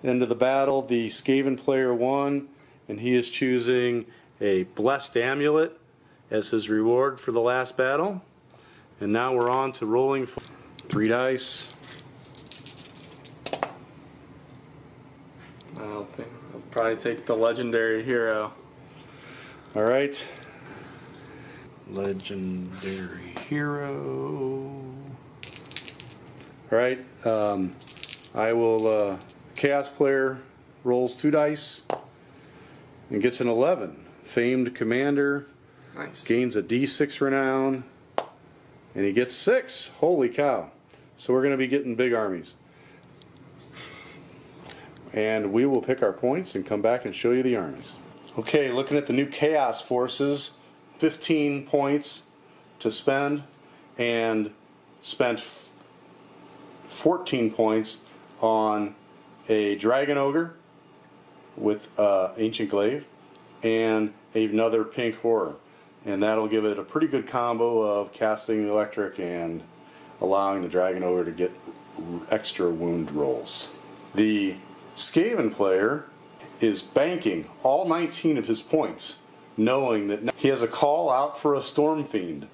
into the battle, the Skaven player won, and he is choosing a blessed amulet as his reward for the last battle. And now we're on to rolling 3 dice. I'll probably take the legendary hero. All right. Legendary hero. All right. I will. Chaos player rolls 2 dice and gets an 11. Famed commander. Nice. Gains a D6 renown, and he gets 6. Holy cow! So we're going to be getting big armies. And we will pick our points and come back and show you the armies. Okay, looking at the new Chaos forces, 15 points to spend, and spent 14 points on a Dragon Ogre with Ancient Glaive and another Pink Horror. And that'll give it a pretty good combo of casting the electric and allowing the Dragon Ogre to get extra wound rolls. The Skaven player is banking all 19 of his points, knowing that he has a call out for a Storm Fiend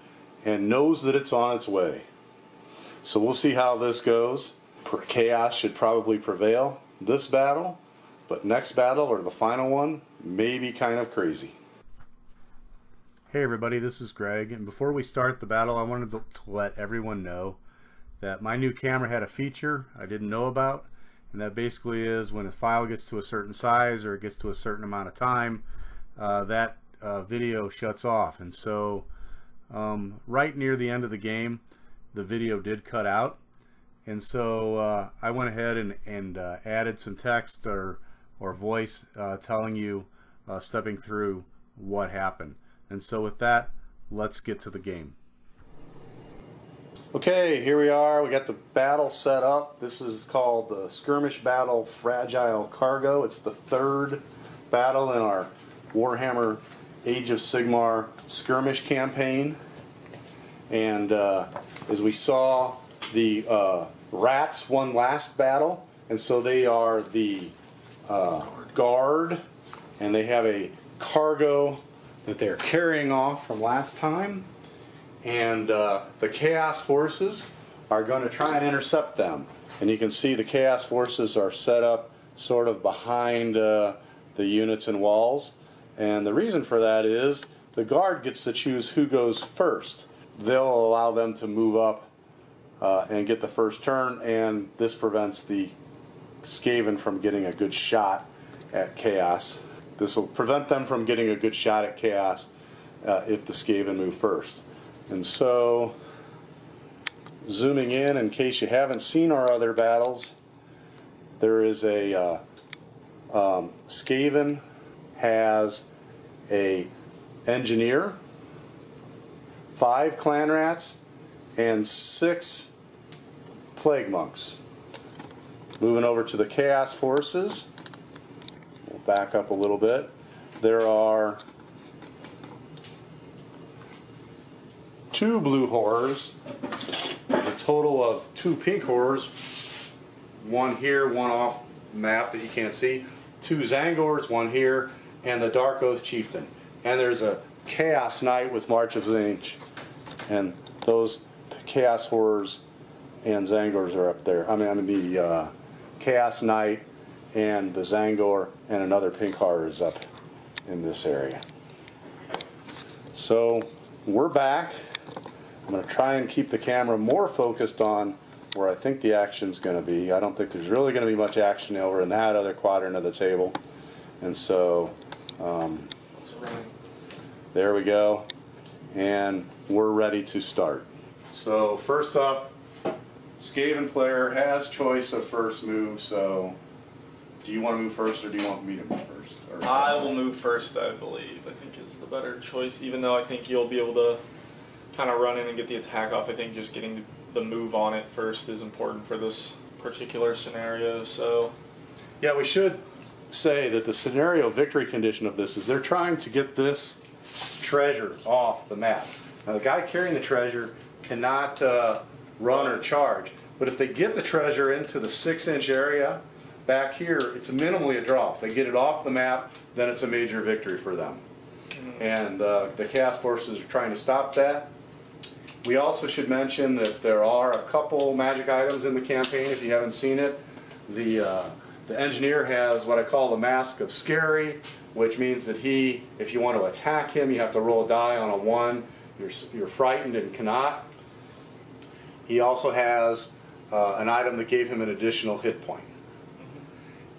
and knows that it's on its way. So we'll see how this goes. Chaos should probably prevail this battle, but next battle, or the final one, may be kind of crazy. Hey everybody, this is Greg, and before we start the battle, I wanted to let everyone know that my new camera had a feature I didn't know about, and that basically is when a file gets to a certain size or it gets to a certain amount of time, that video shuts off. And so right near the end of the game, the video did cut out, and so I went ahead and added some text or voice telling you, stepping through what happened. And so with that, let's get to the game. Okay, here we are. We got the battle set up. This is called the Skirmish Battle Fragile Cargo. It's the 3rd battle in our Warhammer Age of Sigmar Skirmish campaign. And as we saw, the rats won last battle, and so they are the guard, and they have a cargo that they're carrying off from last time, and the Chaos forces are going to try and intercept them. And you can see the Chaos forces are set up sort of behind the units and walls, and the reason for that is the guard gets to choose who goes first. They'll allow them to move up and get the first turn, and this prevents the Skaven from getting a good shot at Chaos. This will prevent them from getting a good shot at Chaos if the Skaven move first. And so, zooming in case you haven't seen our other battles, there is a Skaven has a engineer, 5 clan rats, and 6 plague monks. Moving over to the Chaos forces, we'll back up a little bit. There are 2 blue horrors, a total of 2 pink horrors, one here, one off map that you can't see, 2 Zangors, one here, and the Dark Oath Chieftain. And there's a Chaos Knight with March of Zinch, and those Chaos Horrors and Zangors are up there. I mean the Chaos Knight and the Zangor and another pink horror is up in this area. So we're back. I'm going to try and keep the camera more focused on where I think the action's going to be. I don't think there's really going to be much action over in that other quadrant of the table. And so there we go. And we're ready to start. So first up, Skaven player has choice of first move, so do you want to move first or do you want me to move first? Or I will move first, I believe. I think is the better choice, even though I think you'll be able to kind of run in and get the attack off. I think just getting the move on it first is important for this particular scenario. So yeah, we should say that the scenario victory condition of this is they're trying to get this treasure off the map. Now the guy carrying the treasure cannot run or charge, but if they get the treasure into the 6-inch area back here, it's minimally a draw. If they get it off the map, then it's a major victory for them. And the Chaos Forces are trying to stop that. We also should mention that there are a couple magic items in the campaign, if you haven't seen it. The engineer has what I call the Mask of Scary, which means that if you want to attack him, you have to roll a die on a 1. You're frightened and cannot. He also has an item that gave him an additional hit point.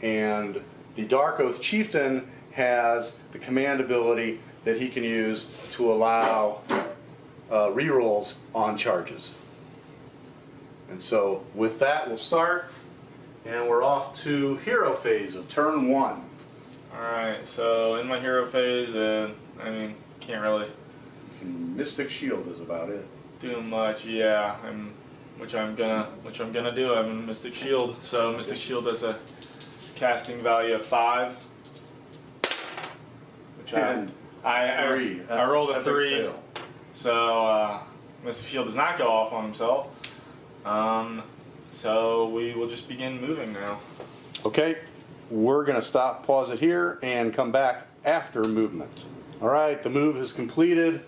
And the Dark Oath Chieftain has the command ability that he can use to allow rerolls on charges. And so with that, we'll start, and we're off to hero phase of turn 1. Alright, so in my hero phase, I mean, can't really Mystic Shield is about it. do much, yeah. Which I'm gonna do. I'm in Mystic Shield. So Mystic Shield has a casting value of 5. Which I rolled a 3. So Mystic Shield does not go off on himself. So we will just begin moving now. Okay, we're going to pause it here, and come back after movement. Alright, the move is completed.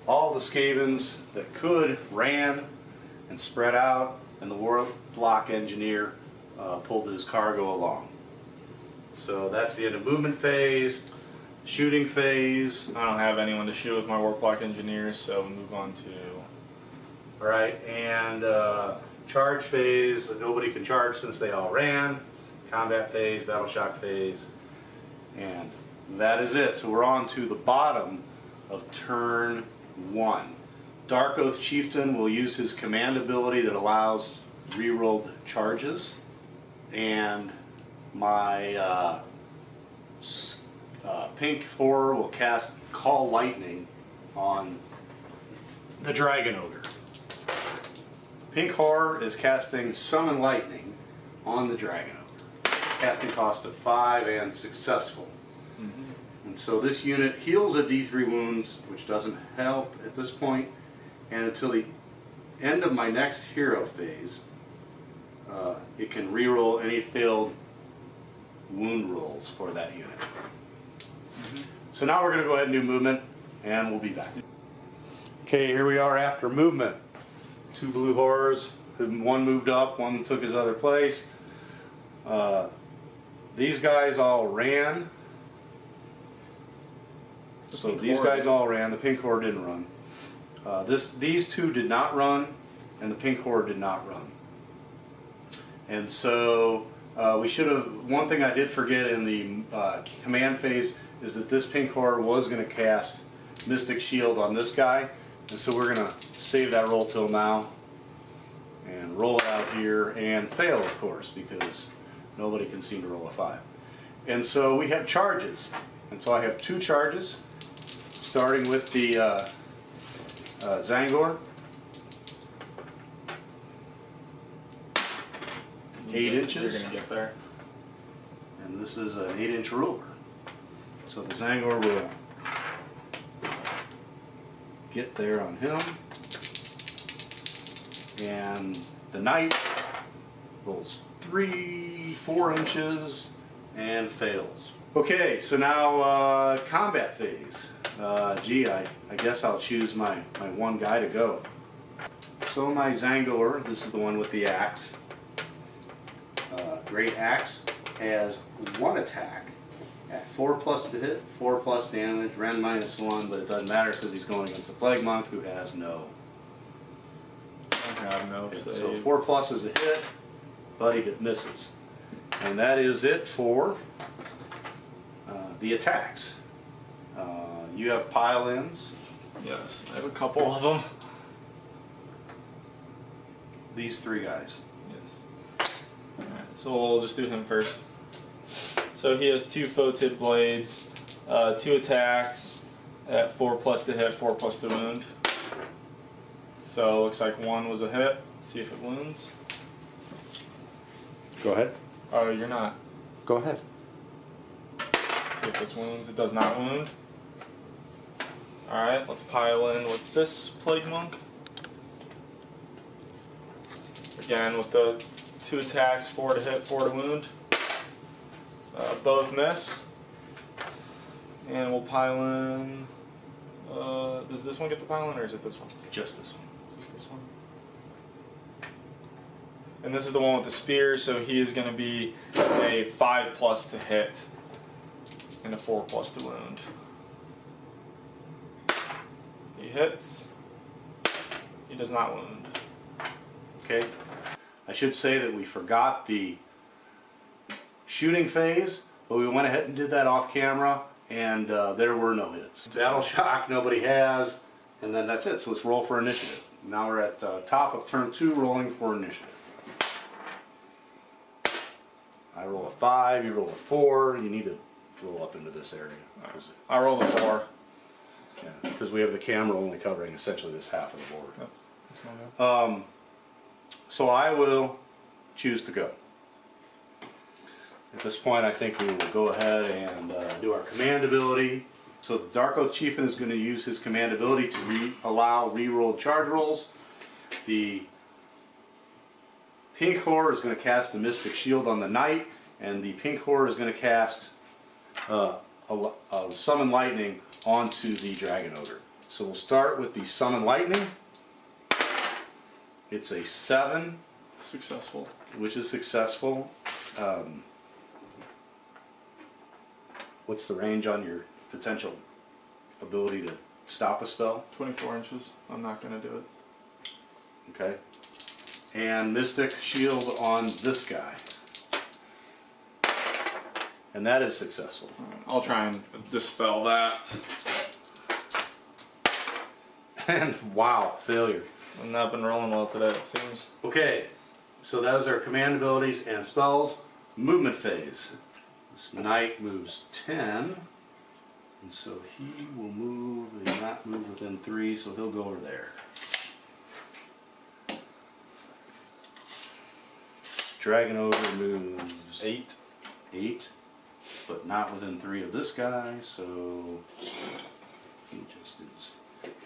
All the Skavens that could ran and spread out, and the Warlock Engineer pulled his cargo along. So that's the end of movement phase. Shooting phase. I don't have anyone to shoot with my Warlock Engineers, so we'll move on to... Alright, and charge phase. Nobody can charge since they all ran. Combat phase, battle shock phase, and that is it. So we're on to the bottom of turn 1. Dark Oath Chieftain will use his command ability that allows rerolled charges, and my Pink Horror will cast Call Lightning on the Dragon Ogre. Pink Horror is casting Summon Lightning on the Dragon Ogre. Casting cost of 5 and successful. And so this unit heals a D3 wounds, which doesn't help at this point, and until the end of my next hero phase, it can reroll any failed wound rolls for that unit. So now we're going to go ahead and do movement, and we'll be back. Okay, here we are after movement. 2 blue horrors, one moved up, one took his other place. These guys all ran. So these guys all ran. The Pink Horror didn't run. These 2 did not run, and the Pink Horror did not run. And so we should have. One thing I did forget in the command phase is that this Pink Horror was going to cast Mystic Shield on this guy, and so we're going to save that roll till now and roll it out here and fail, of course, because nobody can seem to roll a 5. And so we have charges, and so I have 2 charges, starting with the Zangor. 8 inches. You're gonna get there. And this is an 8-inch ruler. So the Zangor will get there on him. And the Knight rolls 4 inches and fails. Okay, so now combat phase. Gee, I guess I'll choose my one guy to go. So my Zangor, this is the one with the axe. Great Axe has 1 attack at 4+ to hit, 4+ damage, Ren -1, but it doesn't matter because he's going against the Plague Monk who has no. I have no save. So 4+ is a hit, but he misses. And that is it for the attacks. You have pile-ins. Yes, I have a couple of them. These 3 guys. Yes. Alright, so we'll just do him first. So he has 2 Photid Blades, 2 attacks at 4+ to hit, 4+ to wound. So it looks like 1 was a hit. Let's see if it wounds. Go ahead. Oh, you're not. Go ahead. Let's see if this wounds. It does not wound. Alright, let's pile in with this Plague Monk. Again with the 2 attacks, 4 to hit, 4 to wound. Both miss. And we'll pile in. Does this one get the pile in, or is it this one? Just this one. Just this one. And this is the one with the spear, so he is going to be a 5+ to hit and a 4+ to wound. He hits. He does not wound. Okay. I should say that we forgot the shooting phase, but we went ahead and did that off camera, and there were no hits. Battle shock, nobody has, and then that's it. So let's roll for initiative. Now we're at the top of turn 2, rolling for initiative. I roll a 5, you roll a 4. You need to roll up into this area. I rolled a 4. Yeah, because we have the camera only covering essentially this half of the board. Yep. That's my bad. So I will choose to go. At this point, I think we will go ahead and do our command ability. So the Dark Oath Chieftain is going to use his command ability to allow re-rolled charge rolls. The Pink Horror is going to cast the Mystic Shield on the Knight, and the Pink Horror is going to cast Summon Lightning onto the Dragon Ogre. So we'll start with the Summon Lightning. It's a 7. Successful. Which is successful. What's the range on your potential ability to stop a spell? 24 inches. I'm not going to do it. Okay. And Mystic Shield on this guy. And that is successful. I'll try and dispel that. And wow, failure. I've not been rolling well today, it seems. Okay, so those are command abilities and spells. Movement phase. This Knight moves 10. And so he will move, he'll not move within 3, so he'll go over there. Dragon Ogre moves 8. 8, but not within 3 of this guy, so he just is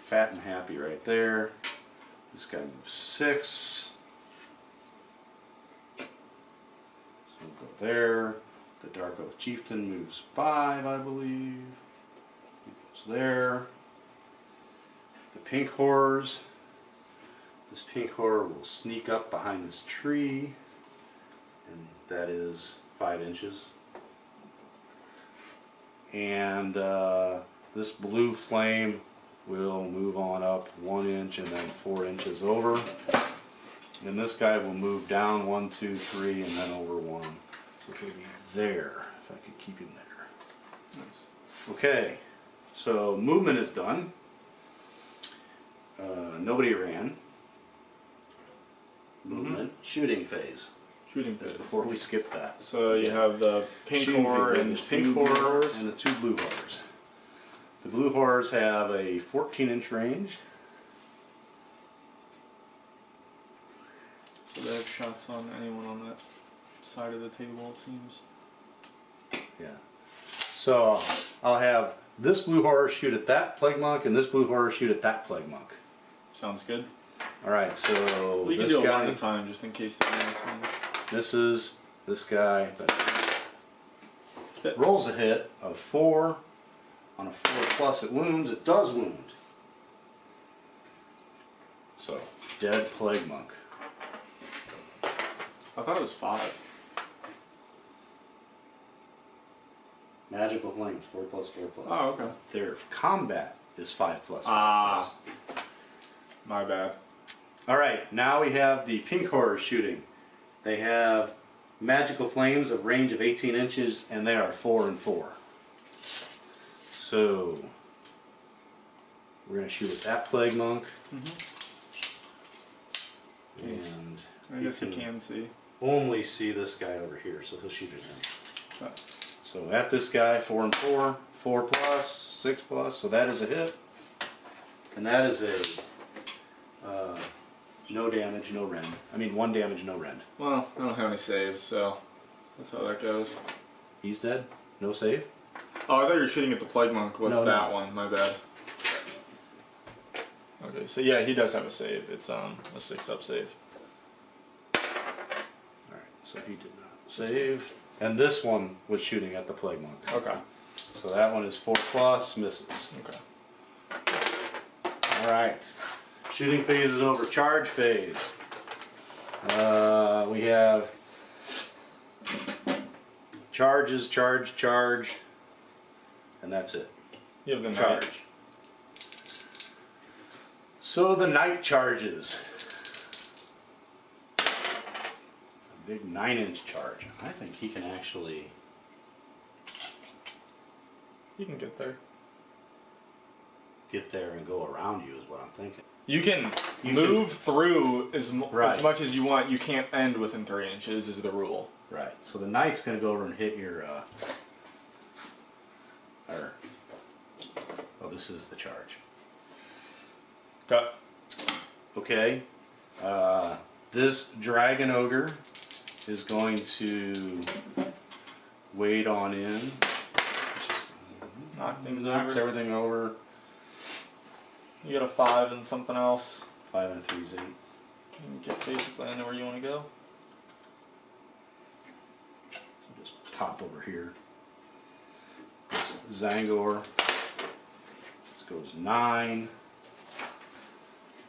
fat and happy right there. This guy moves 6. So we'll go there. The Dark Oath Chieftain moves 5, I believe. He goes there. The Pink Horrors. This Pink Horror will sneak up behind this tree, and that is 5 inches. And this blue flame will move on up 1 inch and then 4 inches over. And this guy will move down 1, 2, 3, and then over 1. So he'll be there, if I could keep him there. Nice. Okay, so movement is done. Nobody ran. Movement, shooting phase. Shooting phase. Before we skip that. So you have the Pink Horror and the Pink Horror and the 2 Blue Horrors. The Blue Horrors have a 14-inch range. So they have shots on anyone on that side of the table, it seems. Yeah. So I'll have this Blue Horror shoot at that Plague Monk and this Blue Horror shoot at that Plague Monk. Sounds good. Alright, so we can this do it guy, one at a time just in case they miss one. this is this guy that rolls a hit of 4. On a 4+ it wounds, it does wound. So, dead Plague Monk. I thought it was 5. Magical Flames, 4+, 4+. Oh, okay. Their combat is 5+, 5+. Ah. My bad. Alright, now we have the Pink Horror shooting. They have Magical Flames of range of 18 inches, and they are 4 and 4. So, we're going to shoot at that Plague Monk. And I guess you can see. Only see this guy over here, so he'll shoot at him. Okay. So at this guy, 4 and 4, 4+, 6+, so that is a hit. And that is a no damage, no rend. I mean 1 damage, no rend. Well, I don't have any saves, so that's how that goes. He's dead? No save? Oh, I thought you were shooting at the Plague Monk with No, that no. one. My bad. Okay, so yeah, he does have a save. It's a 6-up save. So he did not save. And this one was shooting at the Plague Monk. Okay. So that one is 4+, misses. Okay. Alright. Shooting phase is Overcharge Phase. We have charges, charge, and that's it. You have the Charge. Knight. So the Knight charges. A big 9-inch charge. I think he can actually... You can get there. Get there and go around you is what I'm thinking. You can move through as Right. much as you want. You can't end within 3 inches is the rule. Right. So the Knight's going to go over and hit your... oh, this is the charge. Cut. Okay. This Dragon Ogre is going to wade on in. Knock things Knocks over. everything over. You get a 5 and something else. 5 and 3 is 8. You can get basically anywhere you want to go. So just pop over here. This Zangor. This goes 9.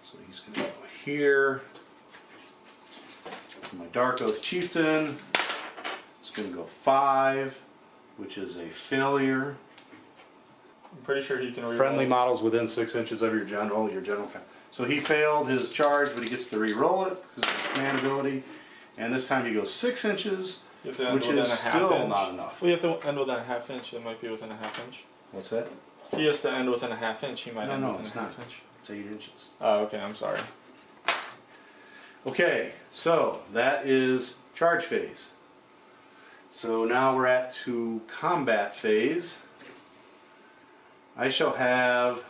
So he's going to go here. My Dark Oath Chieftain is going to go 5, which is a failure. I'm pretty sure he can reroll. Friendly models within 6 inches of your general count. So he failed his charge, but he gets to re-roll it because of his command ability. And this time he goes 6 inches, You have to end which within is a half still inch. not enough. Well, you have to end within a half inch. It might be within a half inch. What's that? He has to end within a half inch. He might end No, within it's a not. half inch. It's 8 inches. Oh, okay. I'm sorry. Okay, so that is charge phase. So now we're at to combat phase. I shall have...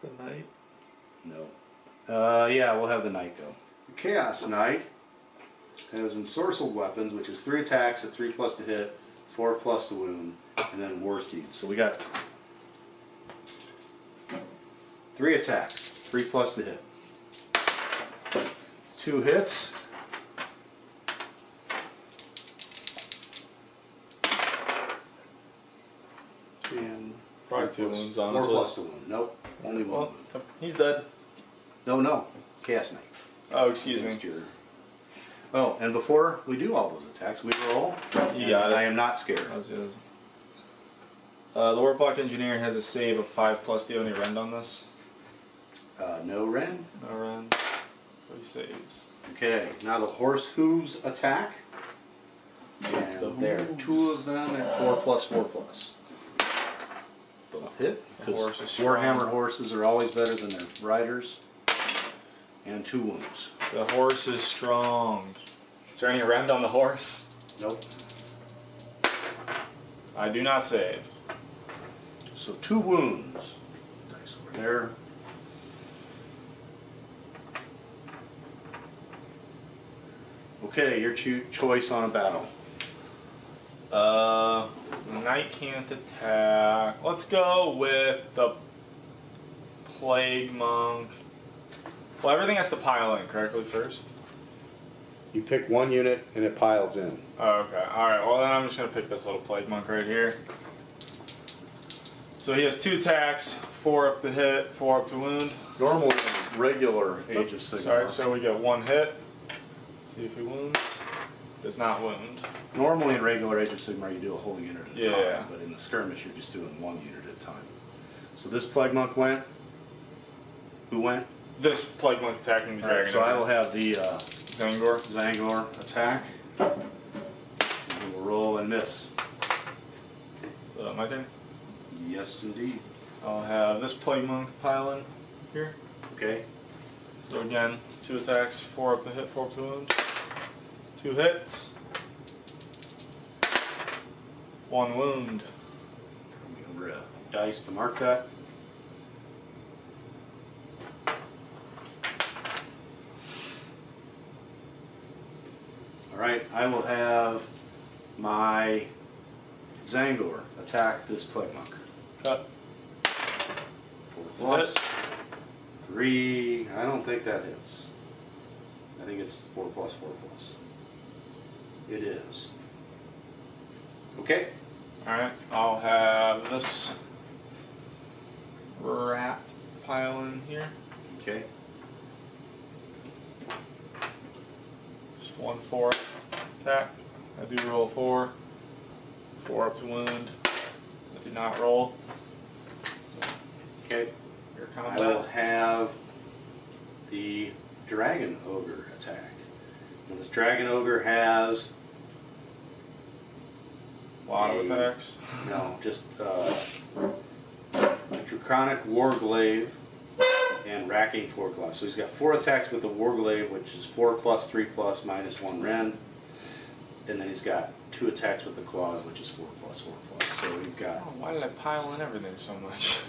The Knight. No. Yeah, we'll have the Knight go. The Chaos Knight has ensorcelled weapons, which is 3 attacks at 3+ to hit, 4+ to wound, and then War Steed. So we got 3 attacks, 3+ to hit. 2 hits. And Probably 2 wounds, honestly. 4+ to wound. Nope, only 1 Well, wound. he's dead. No, Chaos Knight. Oh, excuse me. Next year. Oh, and before we do all those attacks, we roll. You got it. I am not scared. The Warlock Engineer has a save of 5+. Do you have any rend on this? No rend. No rend. So he saves. Okay, now the Horse Hooves attack. And The there are hooves. 2 of them at 4+, 4+. Both hit. The horse Because is strong. Warhammer horses are always better than their riders. And 2 wounds. The horse is strong. Is there any rend on the horse? Nope. I do not save. So 2 wounds. Dice over there. Okay, your choice on a battle. The Knight can't attack. Let's go with the Plague Monk. Well, everything has to pile in correctly first. You pick 1 unit and it piles in. Oh, okay. Alright, well then I'm just going to pick this little Plague Monk right here. So he has 2 attacks, 4 up to hit, 4 up to wound. Normal regular Age of Sigmar. Sorry, so we get 1 hit. See if he wounds. Does not wound. Normally in regular Age of Sigmar you do a whole unit at a time, Yeah. but in the skirmish you're just doing 1 unit at a time. So this Plague Monk went. Who went? This Plague Monk attacking the Alright, dragon. so I will have the Zangor. Zangor attack. And we'll roll and miss. So my turn. Yes, indeed. I'll have this Plague Monk pile in here. Okay. So again, 2 attacks, 4 up to hit, 4 up to wound. 2 hits. 1 wound. Over a dice to mark that. Alright, I will have my Zangor attack this Plague Monk. Cut. 4+. 3, I don't think that hits. I think it's 4+, 4+. It is. Okay. Alright, I'll have this rat pile in here. Okay. Just 1 4 attack. I do roll 4. 4 up to wound. I do not roll. So, Okay. your I combat. will have the Dragon Ogre attack. Now this Dragon Ogre has A lot of attacks. no, just Draconic Warglaive and Racking Foreclaw. So he's got 4 attacks with the Warglaive, which is 4+, 3+, -1 rend. And then he's got 2 attacks with the claws, which is 4+, 4+. So we've got. Oh, why did I pile in everything so much?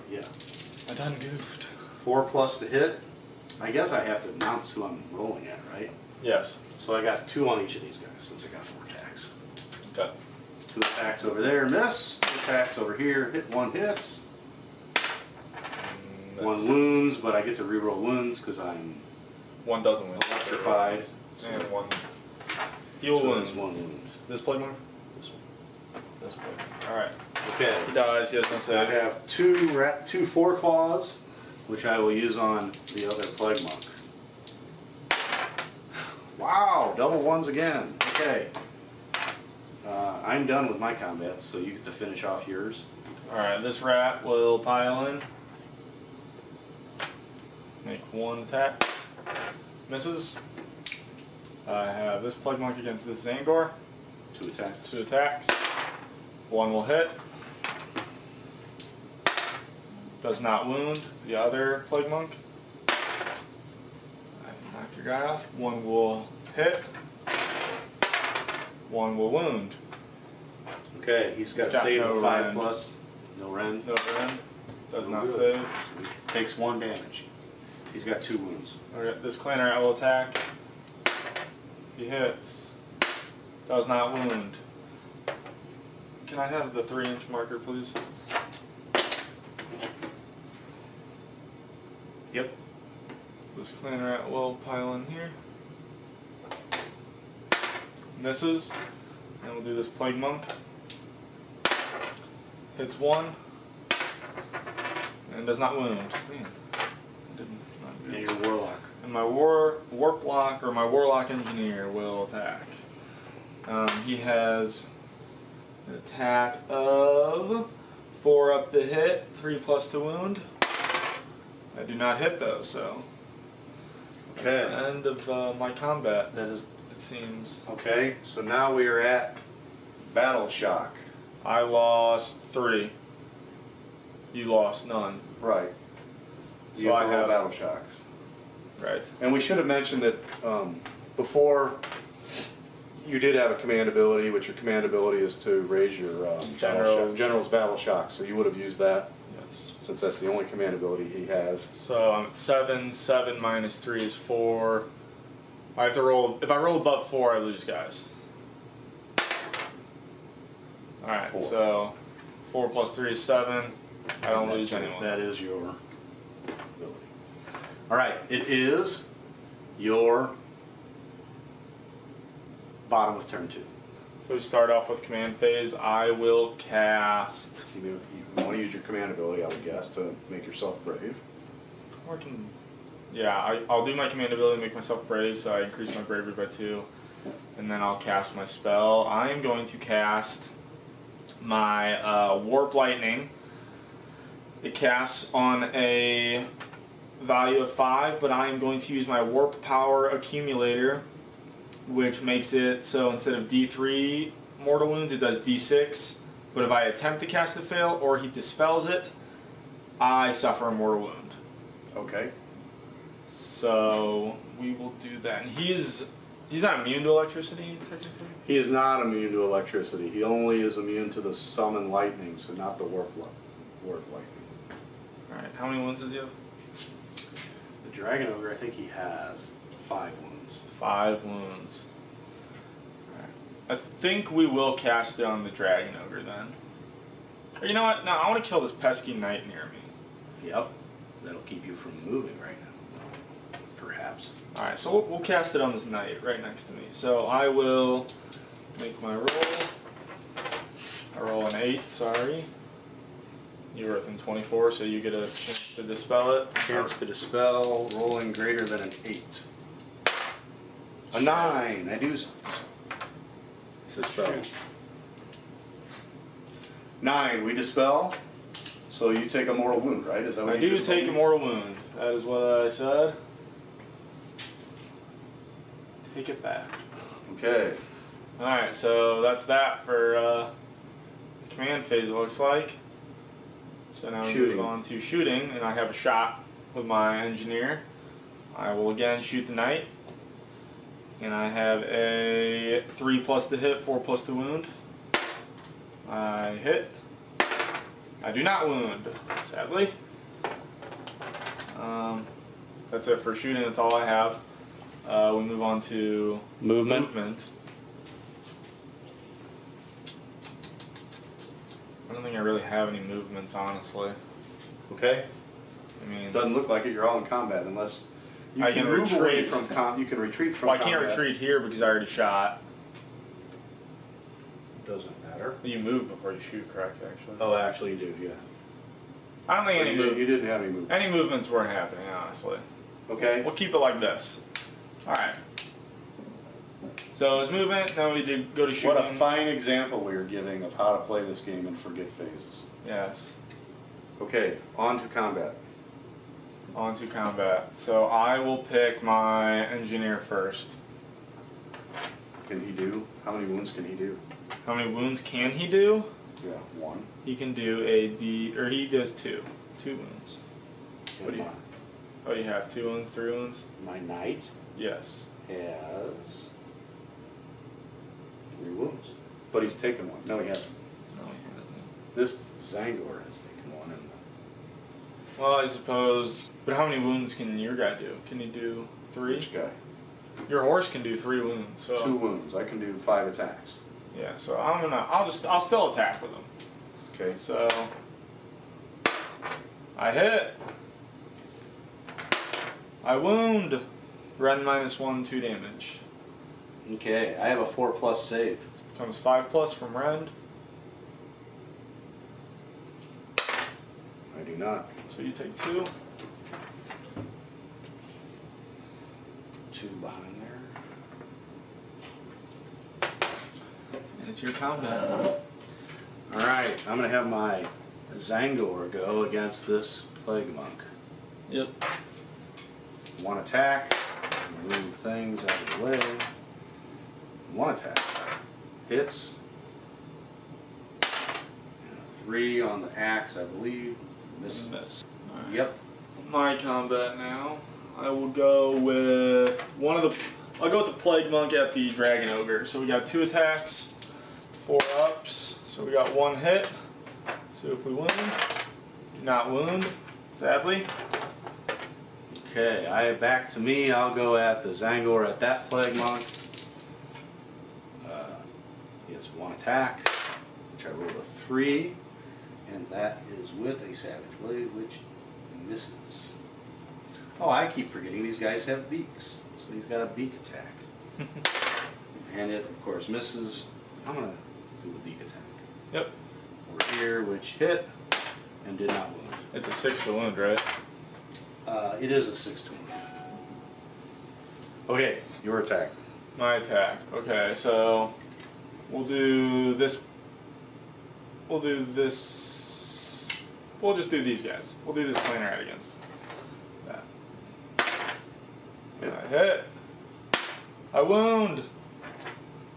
Yeah. I done goofed. 4+ to hit. I guess I have to announce who I'm rolling at, right? Yes. So I got 2 on each of these guys since I got 4 attacks. Got 2 attacks over there, miss. 2 attacks over here, hit 1 hits. 1 wounds, but I get to reroll wounds because I'm 1 doesn't win. electrified. And 1 heal So wound. there's 1 wound. This plague mark? This one. This plague. Alright. Okay. He dies, he has no I save. have 2 4-claws, which I will use on the other plague monk. Wow, double 1s again. Okay. I'm done with my combat, so you get to finish off yours. Alright, this rat will pile in. Make 1 attack. Misses. I have this plague monk against this Zangor. 2 attacks. 2 attacks. 1 will hit. Does not wound the other plague monk. I knocked your guy off. 1 will hit. 1 will wound. Okay, he's got a save of 5+. No rend. No rend. Does not Good. save. Takes 1 damage. He's got 2 wounds. Okay, this clan rat will attack. He hits. Does not wound. Can I have the 3-inch marker, please? Yep. This clan rat will pile in here. Misses. And we'll do this plague monk. Hits 1. And does not wound. Man. I did not do And it. your warlock. And my warlock or my warlock engineer will attack. He has an attack of 4 up to hit, 3+ to wound. I do not hit though, so Okay. that's the end of my combat. That is It seems. okay. So now we are at Battle Shock. I lost 3. You lost none. Right. So You have I to roll have Battle Shocks. right. And we should have mentioned that before you did have a command ability, which your command ability is to raise your general's battle shock. So you would have used that Yes. since that's the only command ability he has. So I'm at 7. 7 minus 3 is 4. I have to roll. If I roll above 4, I lose, guys. Alright, 4. so 4 plus 3 is 7. I don't lose anyone. That is your ability. All right, it is your bottom of turn 2. So we start off with command phase. I will cast. You want to use your command ability, I would guess, to make yourself brave. Or I can. Yeah, I'll do my command ability, make myself brave, so I increase my bravery by 2. And then I'll cast my spell. I am going to cast my Warp Lightning. It casts on a value of 5, but I am going to use my Warp Power Accumulator, which makes it so instead of D3 mortal wounds, it does D6. But if I attempt to cast a fail or he dispels it, I suffer a mortal wound. Okay. So we will do that. And he's not immune to electricity, technically? He is not immune to electricity. He only is immune to the summon lightning, so not the warp lightning. Alright, how many wounds does he have? The Dragon Ogre, I think he has 5 wounds. 5 wounds. Alright. I think we will cast it on the Dragon Ogre then. Or you know what? No, I want to kill this pesky knight near me. Yep. That'll keep you from moving right now. Perhaps. tabs. Alright, so we'll cast it on this knight right next to me. So I will make my roll. I roll an 8, sorry. You're within 24, so you get a chance to dispel it. Chance to dispel, rolling greater than an 8. A 9. I do dispel. Shoot. 9. We dispel. So you take a mortal wound, right? Is that what I you do just take told a me? mortal wound. That is what I said. Take it back. Okay. Alright, so that's that for the command phase, it looks like. So now we move on to shooting, and I have a shot with my engineer. I will again shoot the knight. And I have a 3+ to hit, 4+ to wound. I hit. I do not wound, sadly. That's it for shooting, that's all I have. We move on to movement. I don't think I really have any movements, honestly. Okay. I mean, Doesn't look like it. You're all in combat unless you I can can move away retreat from you can retreat from well, I combat. can't retreat here because I already shot. Doesn't matter. You move before you shoot, correct? Actually. Oh, actually, you do. Yeah. I don't think So you didn't have any movement. any movements weren't happening, honestly. Okay. We'll keep it like this. All right. So it's movement. Now we did go to shooting. What a fine example we are giving of how to play this game and forget phases. Yes. Okay, on to combat. On to combat. So I will pick my engineer first. Can he do? How many wounds can he do? How many wounds can he do? Yeah, 1. He can do a D, or he does 2. 2 wounds. What do you? Oh, you have 2 wounds, 3 wounds? My knight Yes. has 3 wounds. But he's taken 1. No, he hasn't. No, he doesn't. This Zangor has taken 1. And Well, I suppose. But how many wounds can your guy do? Can he do 3? which guy? Your horse can do 3 wounds. So 2 wounds. I can do 5 attacks. yeah. So I'll still attack with him. Okay. So I hit. I wound. Ren -1, 2 damage. Okay, I have a 4+ save. Comes 5+ from Rend. I do not. So you take 2. 2 behind there. And it's your combat. Alright, I'm going to have my Zangor go against this Plague Monk. Yep. 1 attack, move things out of the way. 1 attack. Hits. And a 3 on the axe, I believe. Misses. Miss. All right. Yep. My combat now. I will go with I'll go with the Plague Monk at the Dragon Ogre. So we got 2 attacks, 4 ups. So we got 1 hit. So if we wound, do not wound, sadly. Okay, back to me. I'll go at the Zangor at that Plague Monk. He has 1 attack, which I rolled a 3, and that is with a Savage Blade, which misses. Oh, I keep forgetting these guys have beaks, so he's got a beak attack. And it, of course, misses. I'm going to do the beak attack. Yep. Over here, which hit and did not wound. It's a 6 to wound, right? It is a 6 to wound. Okay, your attack. My attack. Okay, so we'll do this. We'll do this. We'll just do these guys. We'll do this planar right against that. I hit. I wound.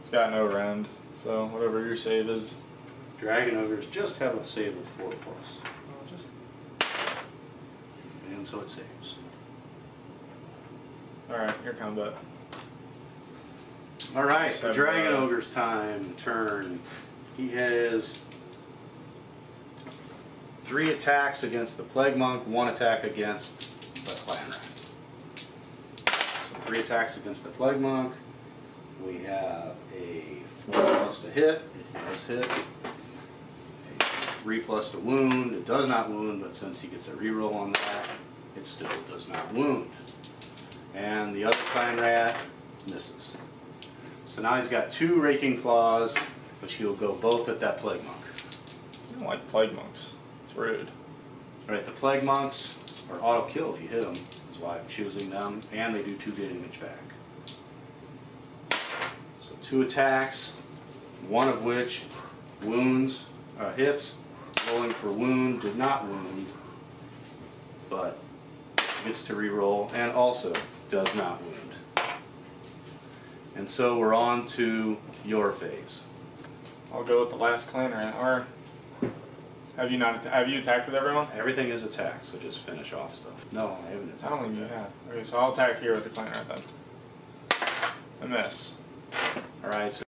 It's got no rend, so whatever your save is. Dragon Ogres just have a save of 4+. Just And so it saves. all right. Your combat. Alright, So, Dragon Ogre's turn. He has 3 attacks against the Plague Monk, 1 attack against the Clan Rat. So 3 attacks against the Plague Monk. We have a 4+ to hit. It does hit. A 3+ to wound. It does not wound, but since he gets a reroll on that, it still does not wound. and the other clan rat misses. So now he's got 2 raking claws, which he'll go both at that plague monk. I don't like plague monks. It's rude. Alright, the plague monks are auto kill if you hit them. That's why I'm choosing them, and they do 2 damage back. So 2 attacks, one of which wounds, hits, rolling for wound, did not wound, but gets to reroll, and also does not wound. And so we're on to your phase. I'll go with the last clan rat. Or have you not? Have you attacked with everyone? Everything is attacked, so just finish off stuff. No, I haven't attacked. I don't think you have. Okay, so I'll attack here with the clan rat then. I miss. Alright. So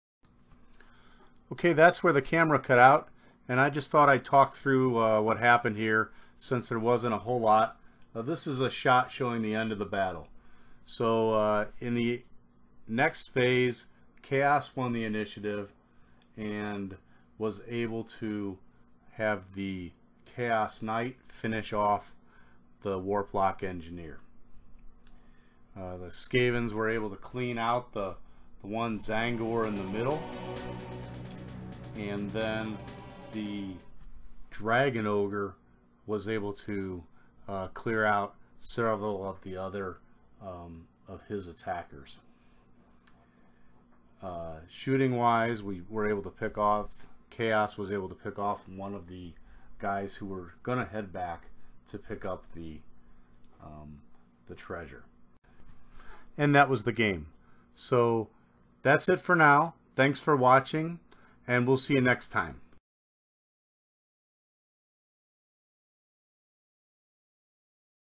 Okay, that's where the camera cut out, and I just thought I'd talk through what happened here since there wasn't a whole lot. This is a shot showing the end of the battle. So in the next phase, Chaos won the initiative and was able to have the Chaos Knight finish off the Warplock Engineer. The Skavens were able to clean out the one Zangor in the middle, and then the Dragon Ogre was able to clear out several of the other of his attackers. Shooting wise, we were able to pick off, Chaos was able to pick off one of the guys who were going to head back to pick up the treasure. And that was the game. So that's it for now. Thanks for watching, and we'll see you next time.